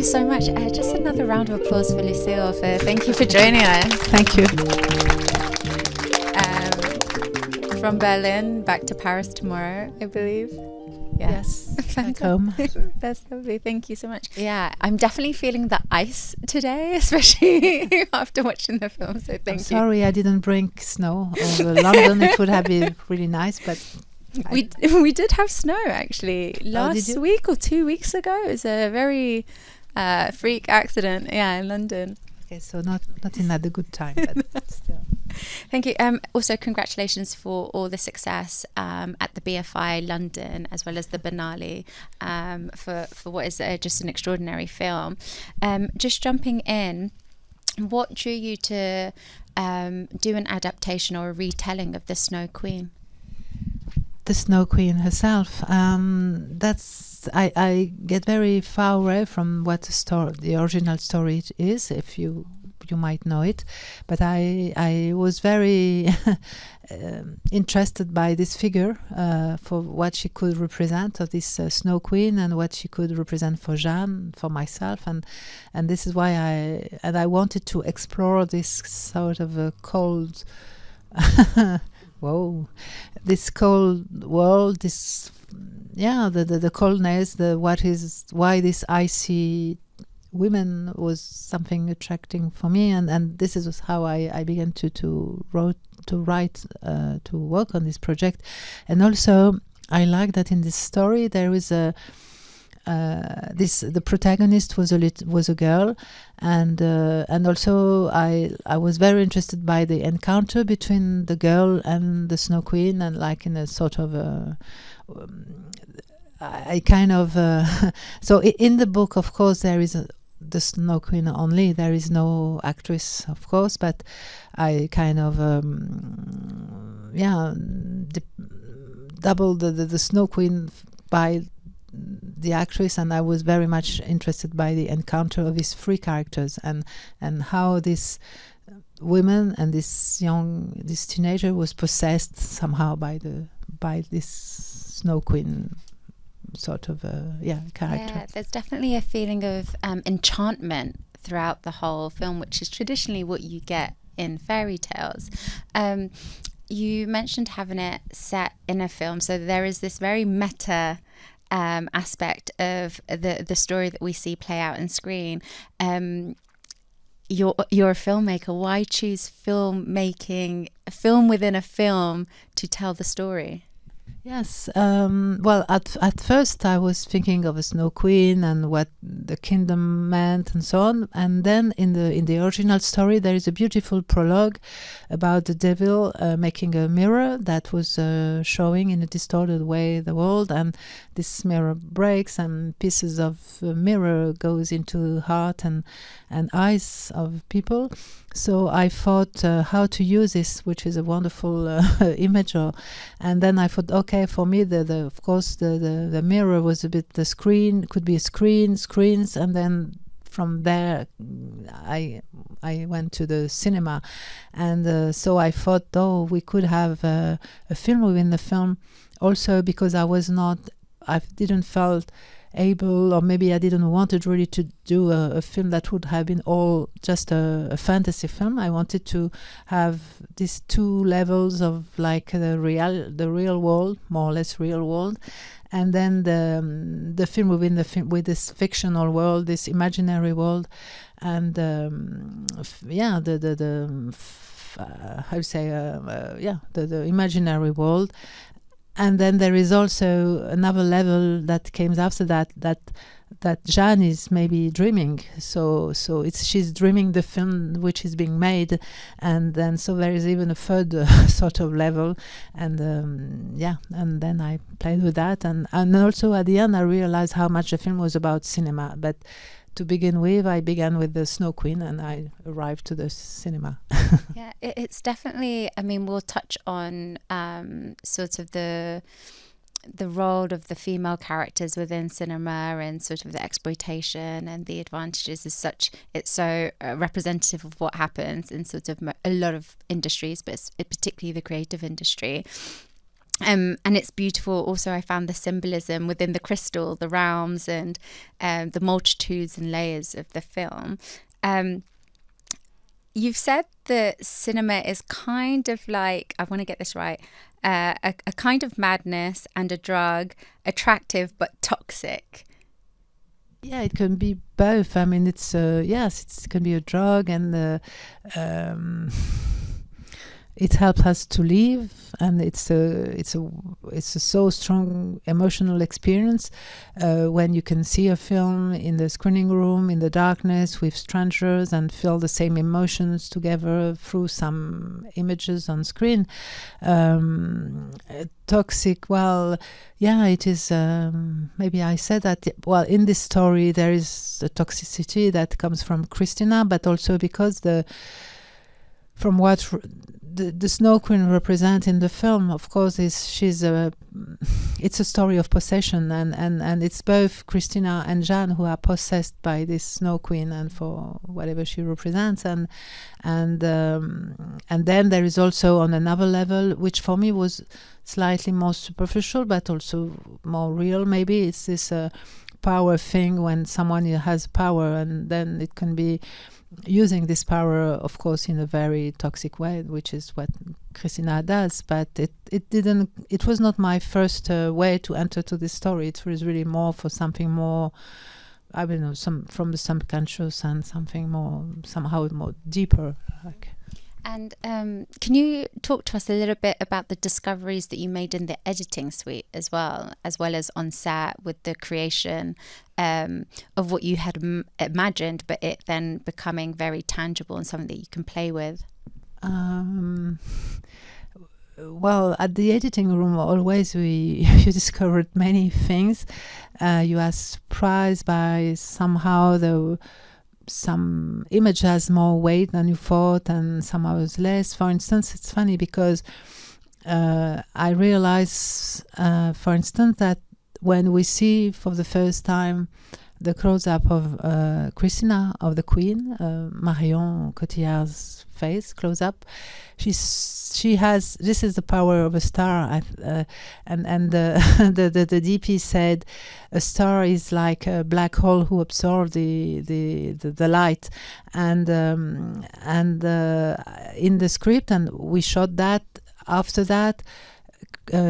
you so much. Just another round of applause for Lucile. Thank you for joining us. Thank you. From Berlin back to Paris tomorrow, I believe. Yes, back home. That's lovely. Thank you so much. Yeah, I'm definitely feeling the ice today, especially after watching the film. So thank you. Sorry, I didn't bring snow over London. It would have been really nice, but we did have snow actually last week or 2 weeks ago. It was a very freak accident. Yeah, in London. Okay, so not in at a good time, but still. Thank you. Also, congratulations for all the success at the BFI London as well as the Biennale for what is just an extraordinary film. Just jumping in, what drew you to do an adaptation or a retelling of the Snow Queen? The Snow Queen herself. I get very far away from what the original story is, if you might know it, but I was very interested by this figure for what she could represent of this Snow Queen and what she could represent for Jeanne, for myself, and this is why I wanted to explore this sort of a cold this cold world, the coldness, why this icy women was something attracting for me, and this is how I began to work on this project. And also I like that in this story there is the protagonist was a girl, and also I was very interested by the encounter between the girl and the Snow Queen, and like in a sort of so in the book, of course, there is the Snow Queen only. There is no actress, of course, but I kind of doubled the Snow Queen by the actress, and I was very much interested by the encounter of these three characters and how this woman and this teenager was possessed somehow by this Snow Queen sort of character. Yeah, there's definitely a feeling of enchantment throughout the whole film, which is traditionally what you get in fairy tales. You mentioned having it set in a film, so there is this very meta aspect of the story that we see play out on screen. You're a filmmaker. Why choose filmmaking, a film within a film, to tell the story? Yes. Well, at first I was thinking of a Snow Queen and what the kingdom meant and so on. And then in the original story, there is a beautiful prologue about the devil making a mirror that was showing in a distorted way the world, and this mirror breaks and pieces of mirror goes into heart and eyes of people. So I thought how to use this, which is a wonderful image. And then I thought, okay, for me, of course, the mirror was a bit the screen, could be screens, and then from there I went to the cinema, and so I thought, we could have a film within the film, also because I didn't felt able, or maybe I didn't want it really to do a film that would have been all just a fantasy film. I wanted to have these two levels of like the real world, more or less real world, and then the film within the film with this fictional world, this imaginary world, and the imaginary world. And then there is also another level that came after that Jeanne is maybe dreaming. So she's dreaming the film which is being made, and then so there is even a third sort of level, and and then I played with that, and also at the end I realized how much the film was about cinema. But to begin with, I began with the Snow Queen, and I arrived to the cinema. Yeah, it's definitely, I mean, we'll touch on sort of the role of the female characters within cinema and sort of the exploitation and the advantages as such. It's so representative of what happens in sort of a lot of industries, but particularly the creative industry. And it's beautiful. Also, I found the symbolism within the crystal, the realms, and the multitudes and layers of the film. You've said that cinema is kind of like, I want to get this right, a kind of madness and a drug, attractive but toxic. Yeah, it can be both. I mean, it's yes, it can be a drug, and it helps us to live, and it's a so strong emotional experience when you can see a film in the screening room in the darkness with strangers and feel the same emotions together through some images on screen. Toxic, well, yeah, it is. Maybe I said that. Well, in this story, there is a toxicity that comes from Christina, but also because from what the Snow Queen represents in the film, of course, it's a story of possession, and it's both Christina and Jeanne who are possessed by this Snow Queen and for whatever she represents, and then there is also on another level, which for me was slightly more superficial but also more real. Maybe it's this power thing when someone has power, and then it can be using this power, of course, in a very toxic way, which is what Christina does. But it was not my first way to enter to this story. It was really more for something more, I don't know, some from the subconscious and something more, somehow more deeper. And can you talk to us a little bit about the discoveries that you made in the editing suite as well as on set with the creation of what you had imagined, but it then becoming very tangible and something that you can play with? Well, at the editing room, always you discovered many things. You are surprised by somehow some image has more weight than you thought and some others less. For instance, it's funny because I realize, for instance, that when we see for the first time the close-up of Christina, of the Queen, Marion Cotillard's face close-up, she has, this is the power of a star, and the DP said a star is like a black hole who absorbs the light, and in the script, and we shot that. After that,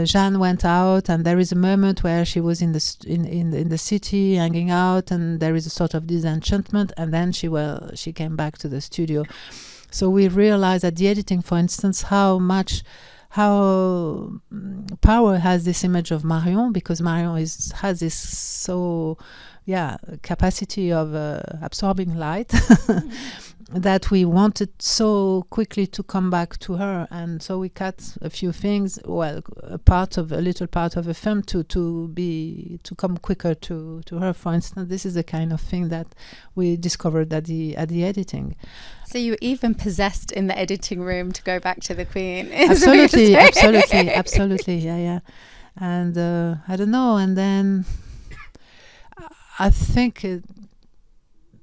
Jeanne went out, and there is a moment where she was in the city hanging out, and there is a sort of disenchantment, and then she came back to the studio. So we realized at the editing, for instance, how power has this image of Marion, because Marion has this capacity of absorbing light that we wanted so quickly to come back to her, and so we cut a few things. Well, a little part of the film to come quicker to her. For instance, this is the kind of thing that we discovered at the editing. So you were even possessed in the editing room to go back to the Queen. Absolutely, yeah. And I don't know. And then I think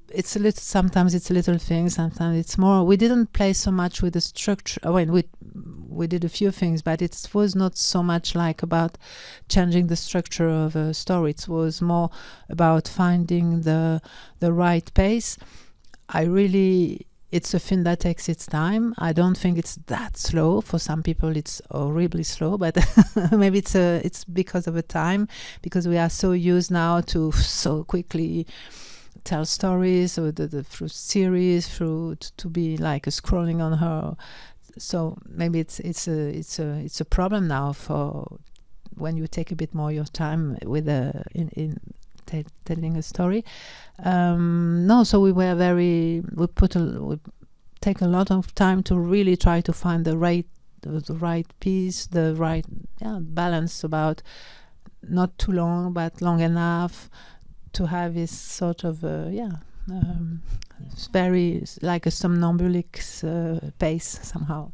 it's a little. Sometimes it's a little thing. Sometimes it's more. We didn't play so much with the structure. I mean, we did a few things, but it was not so much like about changing the structure of a story. It was more about finding the right pace. It's a film that takes its time. I don't think it's that slow. For some people, it's horribly slow, but maybe it's because of the time, because we are so used now to so quickly tell stories, or through series, to be like a scrolling on her. So maybe it's a problem now for when you take a bit more your time with in telling a story. No, so we take a lot of time to really try to find the right piece, the right balance, about not too long but long enough to have this sort of very like a somnambulic pace somehow.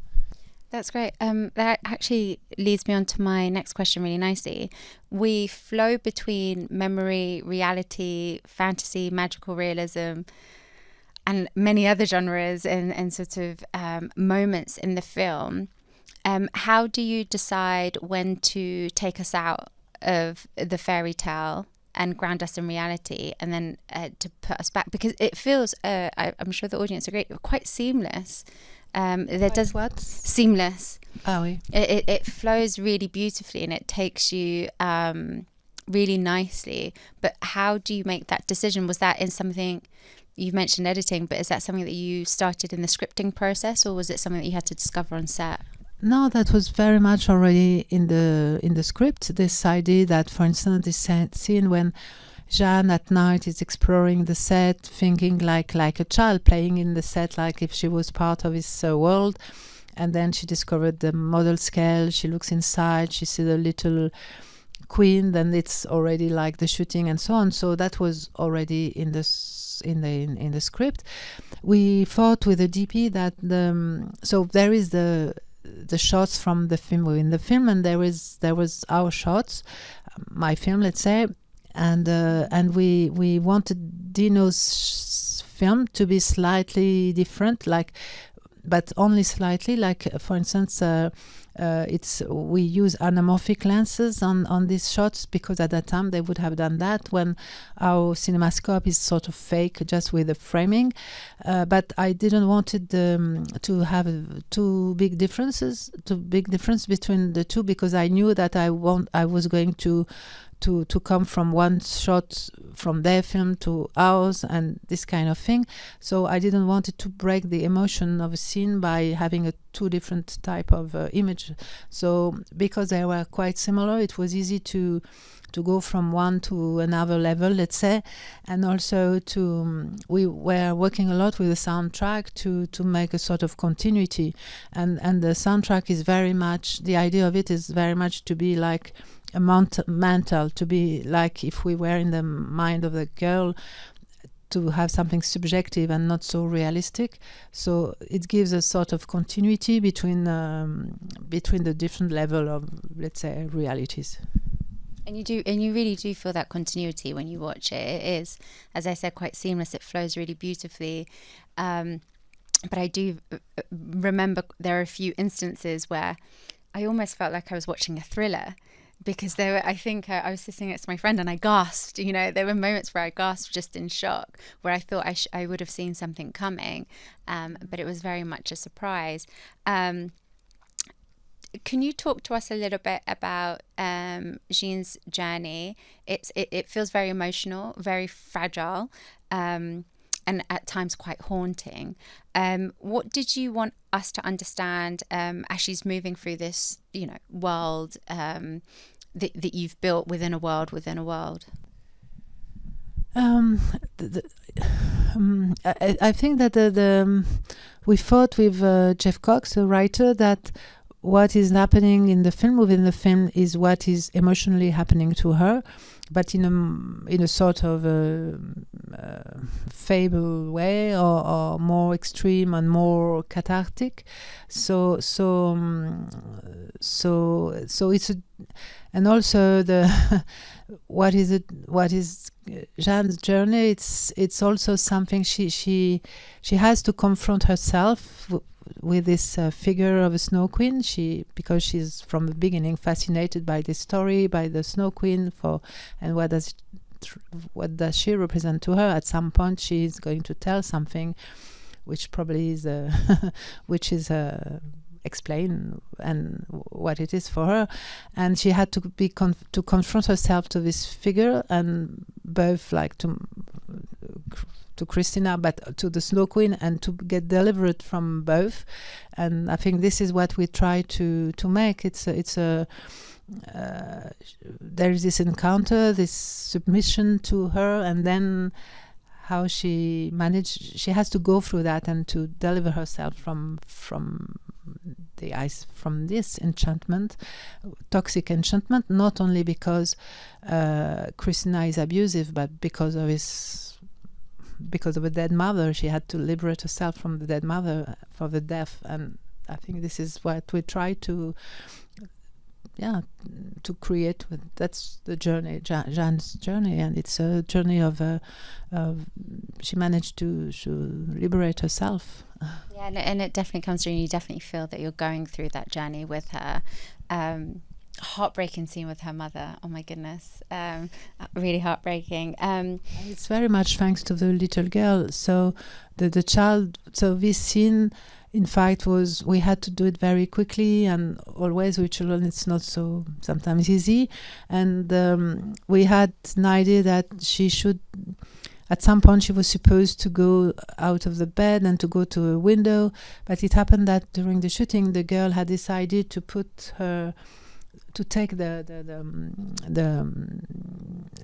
That's great. That actually leads me on to my next question really nicely. We flow between memory, reality, fantasy, magical realism, and many other genres and sort of moments in the film. How do you decide when to take us out of the fairy tale and ground us in reality, and then to put us back? Because it feels, I'm sure the audience agree, quite seamless. What? Seamless. Ah, oui. It flows really beautifully, and it takes you really nicely. But how do you make that decision? Was that in something, you mentioned editing, but is that something that you started in the scripting process, or was it something that you had to discover on set? No, that was very much already in the script. This idea that, for instance, this scene when Jeanne at night is exploring the set, thinking like a child playing in the set, like if she was part of his world. And then she discovered the model scale. She looks inside. She sees a little queen. Then it's already like the shooting and so on. So that was already in the script. We thought with the DP that so there is the shots from the film within the film, and there was our shots, my film, let's say, and we wanted Dino's film to be slightly different, but only slightly. Like for instance, we use anamorphic lenses on these shots, because at that time they would have done that when our cinemascope is sort of fake, just with the framing. But I didn't want it to have too big difference between the two, because I knew that I was going to come from one shot from their film to ours and this kind of thing. So I didn't want it to break the emotion of a scene by having two different type of image. So because they were quite similar, it was easy to go from one to another level, let's say. And also we were working a lot with the soundtrack to make a sort of continuity. And the soundtrack is very much, the idea of it is very much to be like a mantle, to be like if we were in the mind of the girl, to have something subjective and not so realistic. So it gives a sort of continuity between the different level of, let's say, realities. And you really do feel that continuity when you watch it. It is, as I said, quite seamless. It flows really beautifully. But I do remember there are a few instances where I almost felt like I was watching a thriller, because there were, I think I was sitting next to my friend and I gasped. There were moments where I gasped just in shock, where I thought I would have seen something coming, but it was very much a surprise. Can you talk to us a little bit about Jeanne's journey? It feels very emotional, very fragile, and at times quite haunting. What did you want us to understand as she's moving through this, world that you've built within a world within a world? I think that we thought with Jeff Cox, a writer, that what is happening in the film within the film is what is emotionally happening to her, but in a sort of fable way, or more extreme and more cathartic. So it's and also what is Jeanne's journey. It's also something she has to confront herself with this figure of a Snow Queen. Because she's from the beginning fascinated by this story, by the Snow Queen, and what does she represent to her. At some point she's going to tell something which probably is explain and what it is for her, and she had to to confront herself to this figure, and both like to Christina, but to the Snow Queen, and to get delivered from both. And I think this is what we try to make. There is this encounter, this submission to her, and then how she has to go through that and to deliver herself from this enchantment, toxic enchantment, not only because Christina is abusive, but because of a dead mother. She had to liberate herself from the dead mother for the death. And I think this is what we try to to create with. That's the journey, Jeanne's journey, and it's a journey of she managed to liberate herself. Yeah, and it definitely comes through, and you definitely feel that you're going through that journey with her. Heartbreaking scene with her mother, oh my goodness, really heartbreaking. It's very much thanks to the little girl. So the child, so this scene, in fact, we had to do it very quickly, and always with children it's not so sometimes easy, and we had an idea that she should, at some point she was supposed to go out of the bed and to go to a window, but it happened that during the shooting the girl had decided to take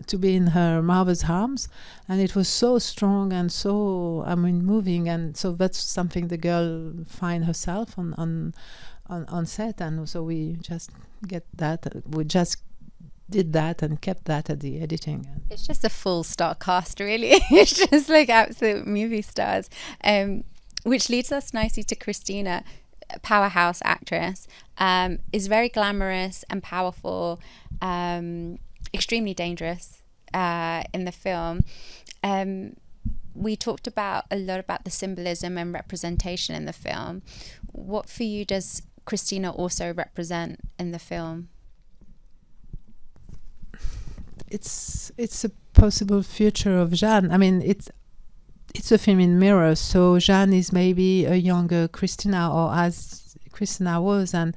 to be in her mother's arms, and it was so strong and so moving, and so that's something the girl find herself on set, and so we just did that and kept that at the editing. It's just a full star cast, really. It's just like absolute movie stars, which leads us nicely to Christina. Powerhouse actress, is very glamorous and powerful, extremely dangerous in the film. We talked a lot about the symbolism and representation in the film. What for you does Christina also represent in the film? It's a possible future of Jeanne. I mean, it's a film in mirrors, so Jeanne is maybe a younger Christina, or as Christina was, and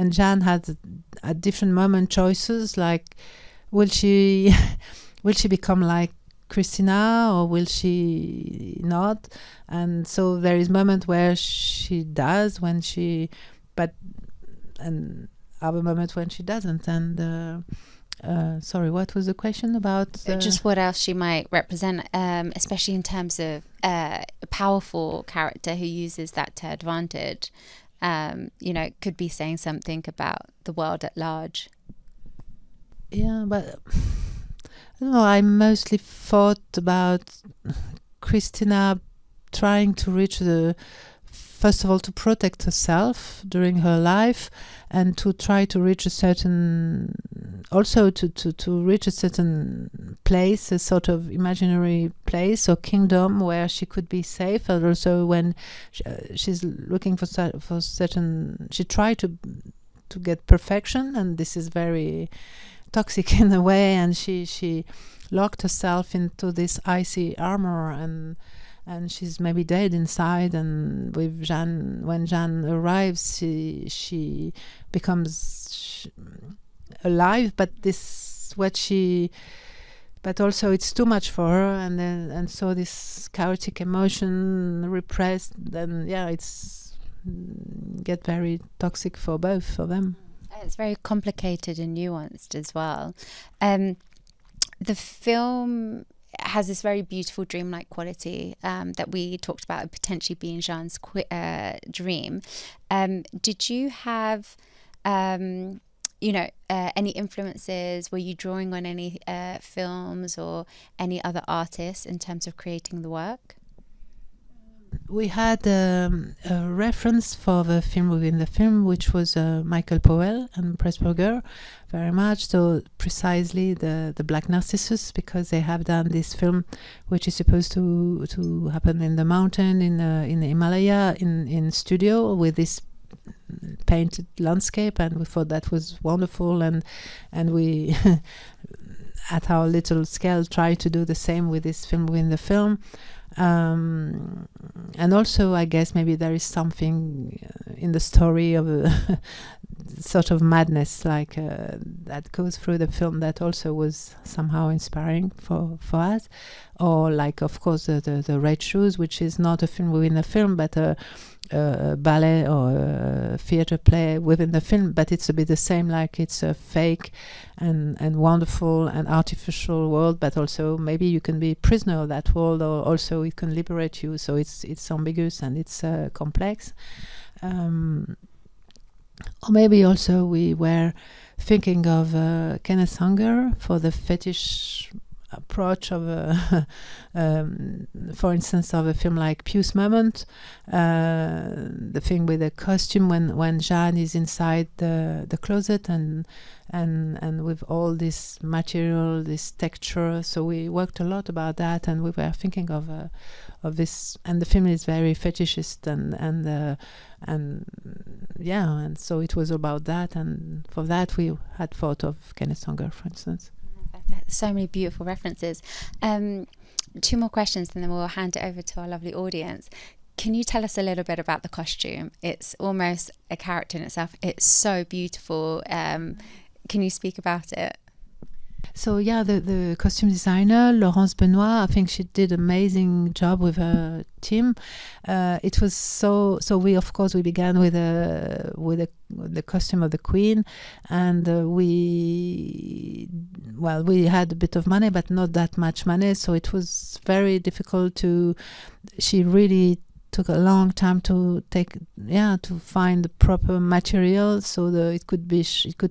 Jeanne had at different moment choices, like will she become like Christina or will she not? And so there is moment where she does, and other moment when she doesn't. And sorry, what was the question about? Just what else she might represent, especially in terms of a powerful character who uses that to advantage. Could be saying something about the world at large. Yeah, but I don't know. I mostly thought about Christina trying to reach first of all, to protect herself during her life, and to try to reach a certain place, a sort of imaginary place or kingdom where she could be safe. And also when she's looking for certain, she tried to get perfection, and this is very toxic in a way, and she locked herself into this icy armor, and she's maybe dead inside. And with Jeanne, when Jeanne arrives, she becomes alive, but but also it's too much for her, and so this chaotic emotion repressed, then it's get very toxic for both of them. It's very complicated and nuanced as well. The film has this very beautiful dreamlike quality that we talked about potentially being Jeanne's dream. Did you have any influences? Were you drawing on any films or any other artists in terms of creating the work? We had a reference for the film within the film, which was Michael Powell and Pressburger, very much. So precisely the Black Narcissus, because they have done this film, which is supposed to happen in the mountain in the Himalaya in studio with this painted landscape, and we thought that was wonderful, and we at our little scale tried to do the same with this film within the film. And also, I guess maybe there is something in the story of a sort of madness, like that goes through the film, that also was somehow inspiring for us. Or like, of course, the Red Shoes, which is not a film within a film, but a ballet or a theater play within the film, but it's a bit the same, like it's a fake and wonderful and artificial world, but also maybe you can be prisoner of that world, or also it can liberate you. So it's ambiguous and it's complex. Or maybe also we were thinking of Kenneth Anger for the fetish approach of for instance, of a film like Pious Moment, the thing with the costume when Jeanne is inside the closet and with all this material, this texture. So we worked a lot about that, and we were thinking of this. And the film is very fetishist, and so it was about that. And for that, we had thought of Kenneth Anger, for instance. So many beautiful references. 2 more questions, and then we'll hand it over to our lovely audience. Can you tell us a little bit about the costume? It's almost a character in itself. It's so beautiful. Can you speak about it? So yeah, the costume designer, Laurence Benoit, I think she did an amazing job with her team. It was so we began with the costume of the Queen, and we had a bit of money, but not that much money, so it was very difficult she really took a long time to find the proper material so that it could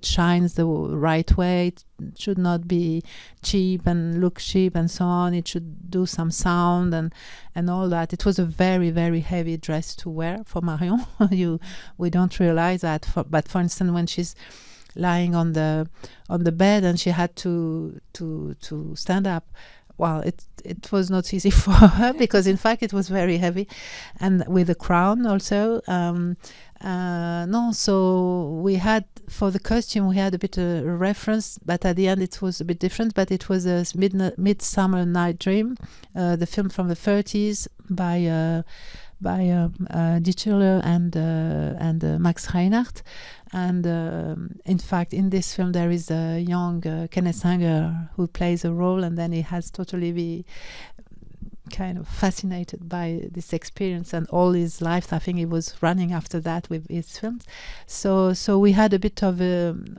shine the right way. It should not be cheap and look cheap and so on. It should do some sound and all that. It was a very, very heavy dress to wear for Marion. We don't realize that, but for instance, when she's lying on the bed and she had to stand up, well, it was not easy for her because in fact it was very heavy, and with a crown also. So we had, for the costume, we had a bit of a reference, but at the end it was a bit different. But it was a Midsummer Night Dream, the film from the 30s by Dietschler and Max Reinhardt. And in fact, in this film, there is a young Kenneth Anger who plays a role, and then he has totally be kind of fascinated by this experience, and all his life, I think he was running after that with his films. So we had a bit of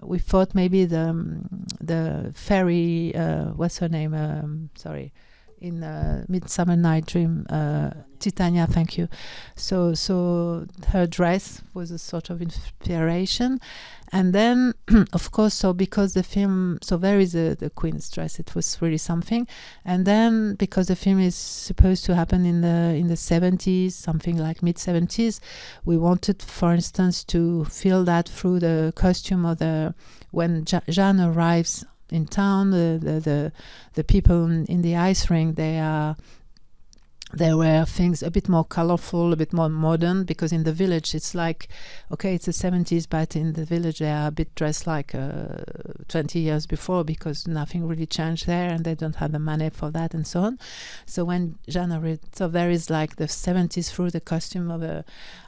we thought maybe the fairy, what's her name? In Midsummer Night Dream, Titania, thank you. So her dress was a sort of inspiration, and then of course, because the film, there is the Queen's dress. It was really something, and then because the film is supposed to happen in the 70s, something like mid-70s, we wanted, for instance, to feel that through the costume of when Jeanne arrives in town, the people in the ice rink, there were things a bit more colorful, a bit more modern, because in the village it's like, okay, it's the 70s, but in the village they are a bit dressed like 20 years before, because nothing really changed there and they don't have the money for that and so on. So when Jeanne arrived, so there is like the 70s through the costume of the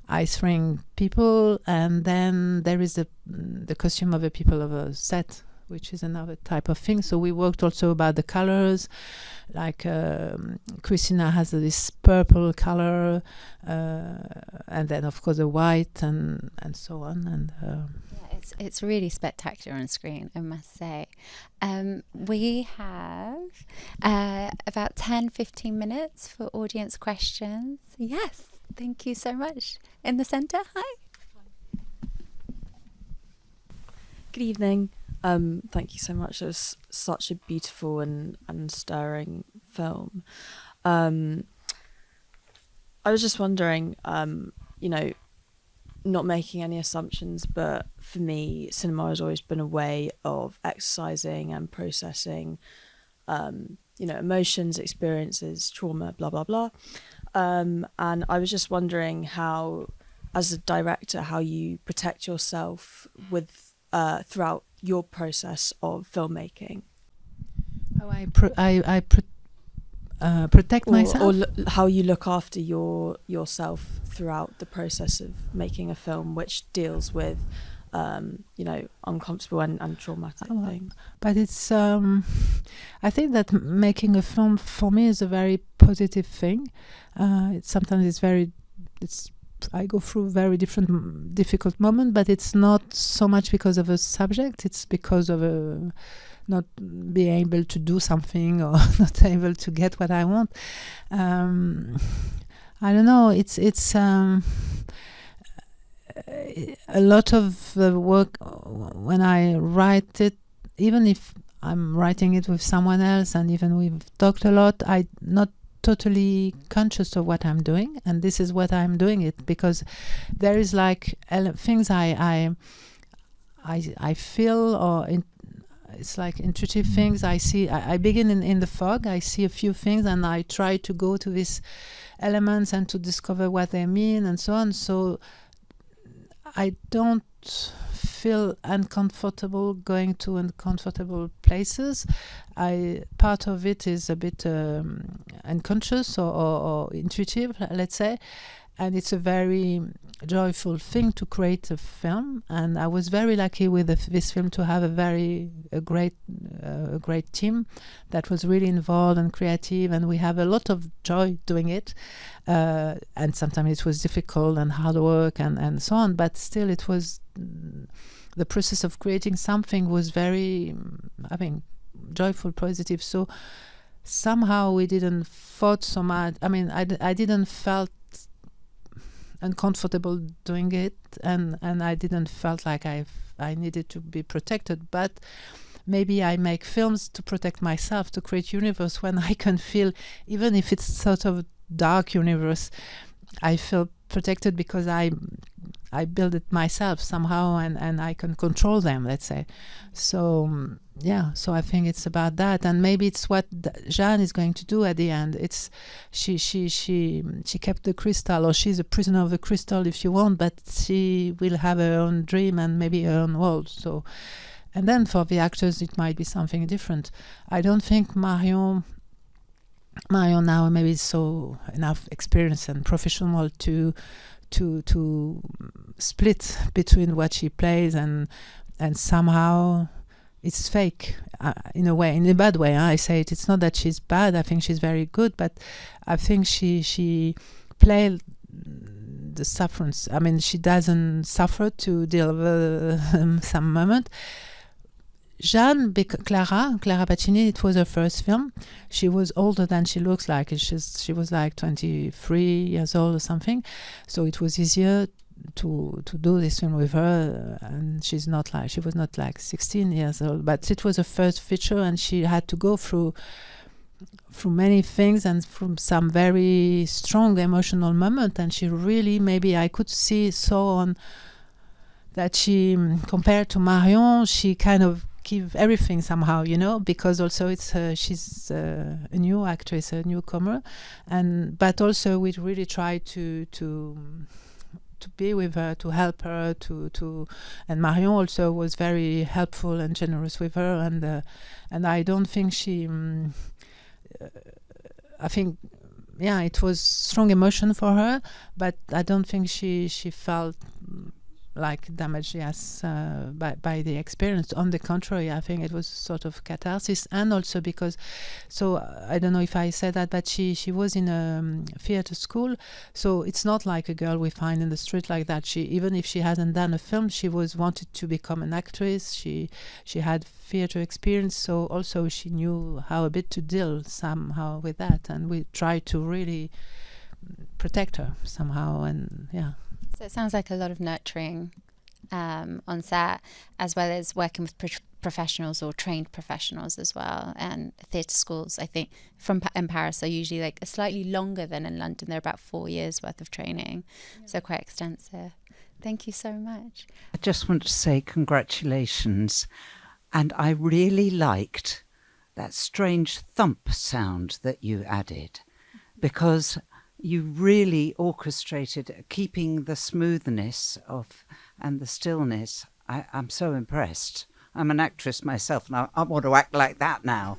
ice rink people, and then there is the costume of the people of a set, which is another type of thing. So we worked also about the colors, like Christina has this purple color, and then of course the white and so on. And it's really spectacular on screen, I must say. We have about 10-15 minutes for audience questions. Yes, thank you so much. In the centre, hi. Good evening. Thank you so much. It was such a beautiful and stirring film. I was just wondering, not making any assumptions, but for me, cinema has always been a way of exercising and processing, emotions, experiences, trauma, blah, blah, blah. And I was just wondering how, as a director, how you protect yourself with throughout your process of filmmaking. How I protect myself, or how you look after yourself throughout the process of making a film which deals with uncomfortable and traumatic things. But it's I think that making a film for me is a very positive thing. I go through very difficult moments, but it's not so much because of a subject. It's because of not being able to do something or not able to get what I want. I don't know. It's a lot of the work when I write it. Even if I'm writing it with someone else, and even we've talked a lot, I'm not totally conscious of what I'm doing, and this is what I'm doing it because there is like things I feel, or it's like intuitive things I see. I begin in the fog. I see a few things, and I try to go to these elements and to discover what they mean and so on. So I don't feel uncomfortable going to uncomfortable places. Part of it is a bit unconscious or intuitive, let's say, and it's a very joyful thing to create a film. And I was very lucky with this film to have a great team that was really involved and creative, and we have a lot of joy doing it. And sometimes it was difficult and hard work and so on, but still it was the process of creating something was very joyful, positive. So somehow we didn't fought so much. I mean, I didn't felt uncomfortable doing it, and I didn't felt like I needed to be protected. But maybe I make films to protect myself, to create universe when I can feel, even if it's sort of dark universe, I feel protected because I build it myself somehow, and I can control them, let's say. So so I think it's about that, and maybe it's what Jeanne is going to do at the end. It's she kept the crystal, or she's a prisoner of the crystal if you want, but she will have her own dream and maybe her own world. So, and then for the actors it might be something different. I don't think Marion now maybe is so enough experience and professional to split between what she plays and somehow it's fake in a way, in a bad way. I say it. It's not that she's bad. I think she's very good, but I think she played the sufferance. I mean, she doesn't suffer to deal with some moment. Jeanne, Clara Pacini, it was her first film. She was older than she looks like. She was like 23 years old or something. So it was easier to do this film with her. And she was not like 16 years old. But it was her first feature, and she had to go through many things and from some very strong emotional moment. And she really, maybe I could see that she, compared to Marion, she kind of give everything somehow, because also it's she's a new actress, a newcomer, but also we really try to be with her, to help her, and Marion also was very helpful and generous with her, and I don't think she I think it was strong emotion for her, but I don't think she felt like damaged by the experience. On the contrary, I think it was sort of catharsis, and also because, so I don't know if I said that, but she was in a theater school, so it's not like a girl we find in the street like that. She, even if she hasn't done a film, she wanted to become an actress. She had theater experience, so also she knew how a bit to deal somehow with that, and we tried to really protect her somehow, and So it sounds like a lot of nurturing on set, as well as working with professionals or trained professionals as well. And theatre schools, I think, in Paris are usually like slightly longer than in London. They're about 4 years worth of training, so quite extensive. Thank you so much. I just want to say congratulations. And I really liked that strange thump sound that you added, because you really orchestrated keeping the smoothness and the stillness. I'm so impressed. I'm an actress myself, and I want to act like that now.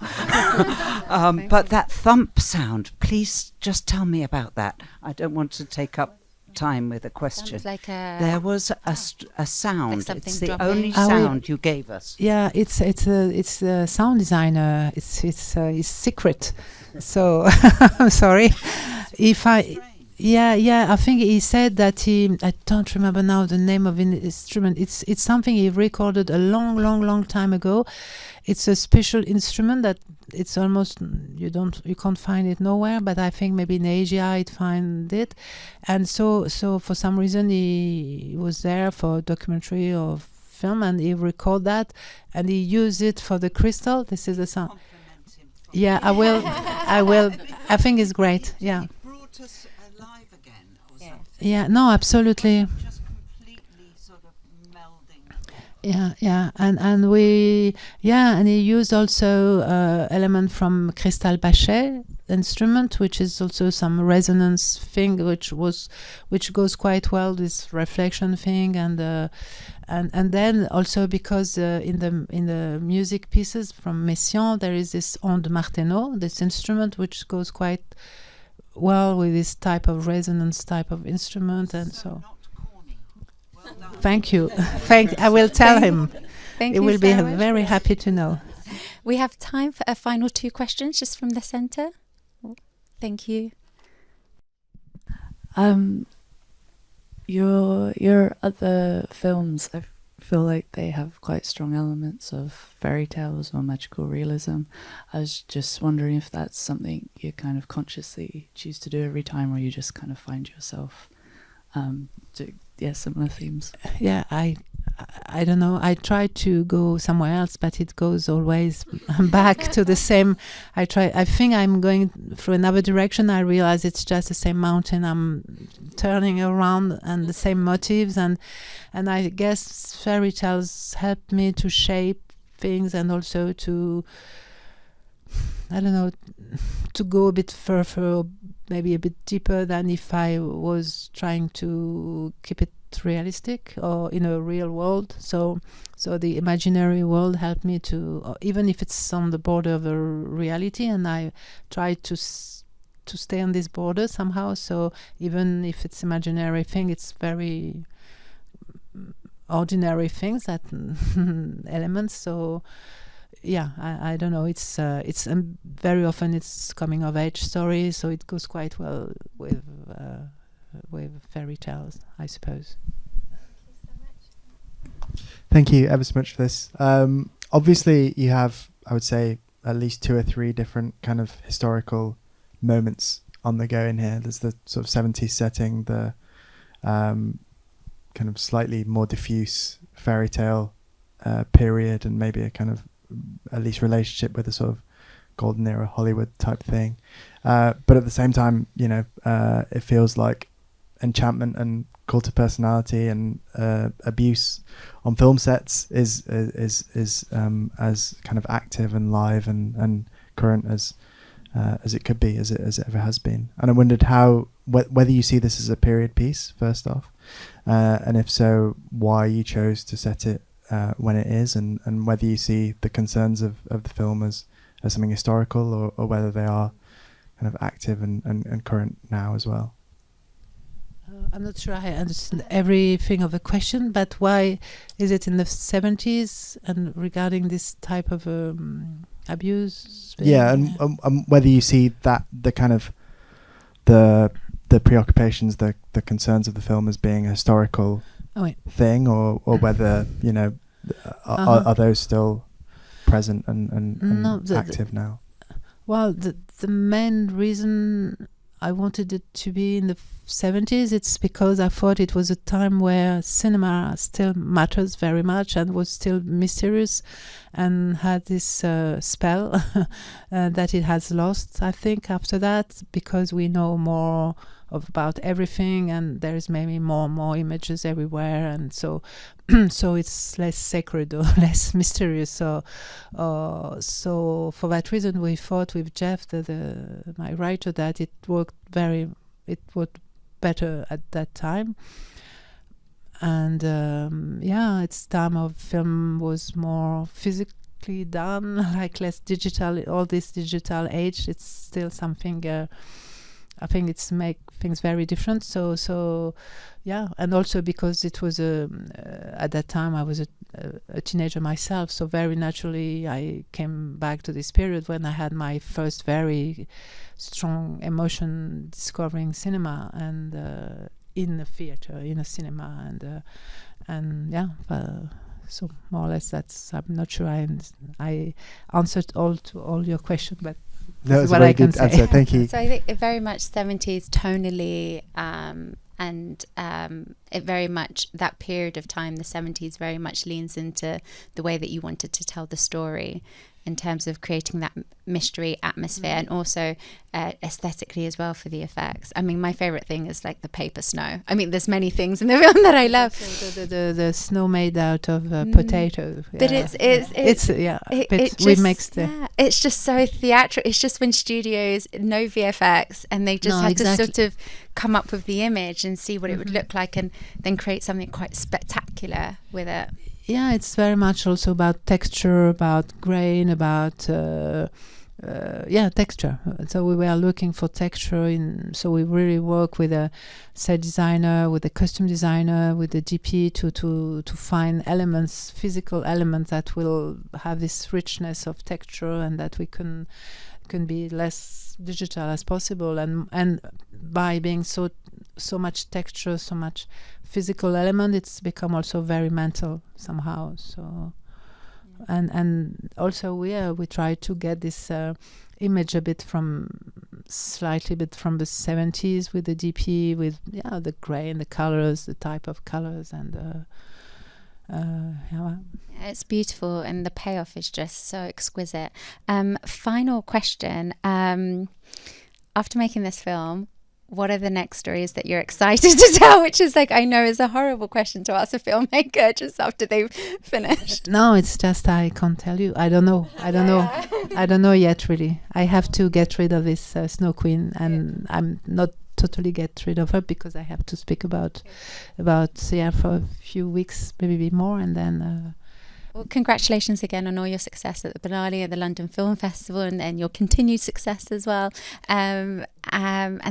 But that thump sound, please just tell me about that. I don't want to take up time with a question. There was a sound. Like it's the dropping. only sound you gave us. Yeah, it's a sound designer. It's secret. So I'm sorry. I think he said that I don't remember now the name of an instrument. It's something he recorded a long time ago. It's a special instrument that it's almost you can't find it nowhere, but I think maybe in Asia I'd find it. And so for some reason he was there for a documentary or film, and he recorded that, and he used it for the crystal. This is the sound. Compliment him for Yeah, I will. I will. I think it's great. Yeah. It brought us alive again, or something. Yeah. No, absolutely. Just completely sort of melding. Yeah, and we, and he used also element from Crystal Bachet instrument, which is also some resonance thing, which goes quite well, this reflection thing, and then also because in the music pieces from Messiaen there is this onde martenot, this instrument which goes quite well with this type of resonance type of instrument, and so. Not corny. Well done. Thank you. I will tell him. Thank He you will be so much. very happy to know. We have time for a final 2 questions just from the centre. Thank you. Your other films, I feel like they have quite strong elements of fairy tales or magical realism. I was just wondering if that's something you kind of consciously choose to do every time, or you just kind of find yourself similar themes. Yeah, I don't know. I try to go somewhere else, but it goes always back to the same. I think I'm going through another direction. I realize it's just the same mountain. I'm turning around and the same motives, and I guess fairy tales help me to shape things, and also to, I don't know, to go a bit further, maybe a bit deeper than if I was trying to keep it realistic or in a real world. So the imaginary world helped me to, even if it's on the border of a reality, and I try to stay on this border somehow. So even if it's imaginary thing, it's very ordinary things, that elements. So yeah, I don't know. It's very often it's coming of age story, so it goes quite well with fairy tales, I suppose. Thank you ever so much for this. Obviously, you have, I would say, at least 2 or 3 different kind of historical moments on the go in here. There's the sort of 70s setting, the kind of slightly more diffuse fairy tale period, and maybe a kind of at least relationship with a sort of golden era Hollywood type thing. But at the same time, it feels like enchantment and cult of personality and abuse on film sets is as kind of active and live and current as it could be, as it ever has been. And I wondered whether you see this as a period piece, first off, and if so, why you chose to set it when it is, and whether you see the concerns of the film as something historical, or whether they are kind of active and current now as well. I'm not sure I understand everything of the question, but why is it in the 70s, and regarding this type of abuse? Yeah, and whether you see that the kind of the preoccupations, the concerns of the film as being a historical thing, or whether are those still present and active now? Well, the main reason I wanted it to be in the 70s, it's because I thought it was a time where cinema still matters very much and was still mysterious, and had this spell that it has lost, I think, after that, because we know more about everything, and there is maybe more images everywhere, and so it's less sacred or less mysterious. So for that reason, we thought with Jeff, my writer, that it worked better at that time. And its time of film was more physically done, like less digital. All this digital age, it's still something. I think it's make things very different. So yeah, and also because it was at that time I was a teenager myself, so very naturally I came back to this period when I had my first very strong emotion discovering cinema, and in a theater, in a cinema, and yeah. So more or less I'm not sure I answered all your questions, but that was what a very I can good answer. say. Thank you. So I think it very much 70s tonally, and it very much, that period of time, the 70s, very much leans into the way that you wanted to tell the story in terms of creating that mystery atmosphere, and also aesthetically as well for the effects. I mean, my favorite thing is like the paper snow. I mean, there's many things in the film that I love. The snow made out of potato. But it's just so theatrical. It's just when studios no VFX and they just have to sort of come up with the image and see what it would look like, and then create something quite spectacular with it. Yeah, it's very much also about texture, about grain, about texture. So we were looking for texture so we really work with a set designer, with a costume designer, with the DP to find elements, physical elements that will have this richness of texture, and that we can be less digital as possible, and by being so much texture, so much physical element, it's become also very mental somehow. So and also we try to get this image slightly bit from the 70s with the DP, with the gray and the colors, the type of colors, and it's beautiful, and the payoff is just so exquisite. Final question. After making this film, what are the next stories that you're excited to tell? Which is like, I know is a horrible question to ask a filmmaker just after they've finished. No, it's just I can't tell you. I don't know. I don't know yet, really. I have to get rid of this Snow Queen, and I'm not totally get rid of her because I have to speak about for a few weeks, maybe more, and then. Well, congratulations again on all your success at the Biennale, at the London Film Festival, and your continued success as well. And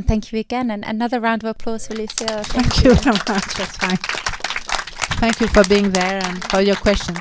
thank you again. And another round of applause for Lucile. Thank you very much. That's fine. Thank you for being there and for your questions.